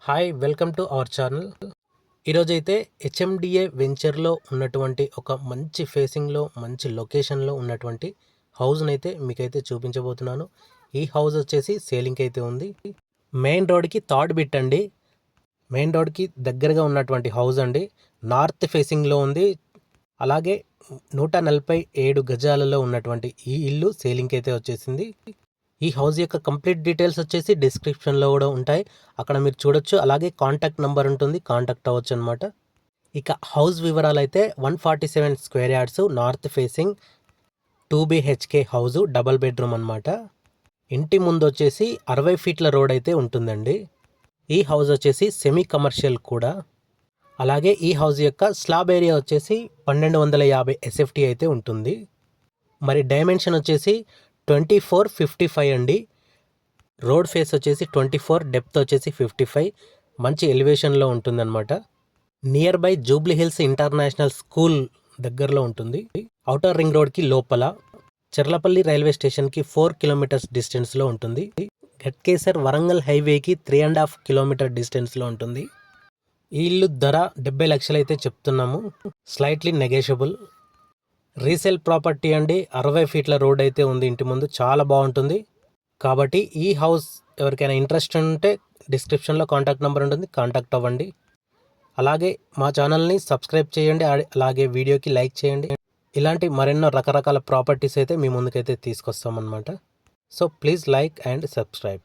Hi welcome to our channel. ఈరోజైతే HMDA వెంచర్లో ఉన్నటువంటి ఒక మంచి ఫేసింగ్లో మంచి లొకేషన్లో ఉన్నటువంటి హౌస్ని అయితే మీకైతే చూపించబోతున్నాను. ఈ హౌస్ వచ్చేసి సేలింగ్కి అయితే ఉంది. మెయిన్ రోడ్కి థర్డ్ బిట్ అండి. మెయిన్ రోడ్కి దగ్గరగా ఉన్నటువంటి హౌస్ అండి. నార్త్ ఫేసింగ్లో ఉంది. అలాగే 147 గజాలలో ఉన్నటువంటి ఈ ఇల్లు సేలింగ్కి అయితే వచ్చేసింది. ఈ హౌస్ యొక్క కంప్లీట్ డీటెయిల్స్ వచ్చేసి డిస్క్రిప్షన్లో కూడా ఉంటాయి, అక్కడ మీరు చూడొచ్చు. అలాగే కాంటాక్ట్ నెంబర్ ఉంటుంది, కాంటాక్ట్ అవ్వచ్చు అనమాట. ఇక హౌస్ వివరాలు అయితే 147 square yards, north facing, 2 BHK house, double bedroom అనమాట. ఇంటి ముందు వచ్చేసి 60 ఫీట్ల రోడ్ అయితే ఉంటుందండి. ఈ హౌస్ వచ్చేసి సెమీ కమర్షియల్ కూడా. అలాగే ఈ హౌస్ యొక్క స్లాబ్ ఏరియా వచ్చేసి 1250 SFT అయితే ఉంటుంది. మరి డైమెన్షన్ వచ్చేసి 24-55 అండి. రోడ్ ఫేస్ వచ్చేసి 24, డెప్త్ వచ్చేసి 55. మంచి ఎలివేషన్లో ఉంటుందన్నమాట. Near by Jubilee hills international school దగ్గరలో ఉంటుంది. ఔటర్ రింగ్ రోడ్కి లోపల, చెర్లపల్లి రైల్వే స్టేషన్కి 4 కిలోమీటర్స్ డిస్టెన్స్లో ఉంటుంది. గట్కేసర్ వరంగల్ హైవేకి 3.5 కిలోమీటర్ డిస్టెన్స్లో ఉంటుంది. ఈ ఇల్లు ధర 70 లక్షలు అయితే చెప్తున్నాము, స్లైట్లీ నెగోషియబుల్. రీసేల్ ప్రాపర్టీ అండి. 60 ఫీట్ల రోడ్ అయితే ఉంది ఇంటి ముందు, చాలా బాగుంటుంది. కాబట్టి ఈ హౌస్ ఎవరికైనా ఇంట్రెస్ట్ ఉంటే డిస్క్రిప్షన్లో కాంటాక్ట్ నెంబర్ ఉంటుంది, కాంటాక్ట్ అవ్వండి. అలాగే మా ఛానల్ని సబ్స్క్రైబ్ చేయండి, అలాగే వీడియోకి లైక్ చేయండి. ఇలాంటి మరెన్నో రకరకాల ప్రాపర్టీస్ అయితే మీ ముందుకైతే తీసుకొస్తామన్నమాట. So please like and subscribe.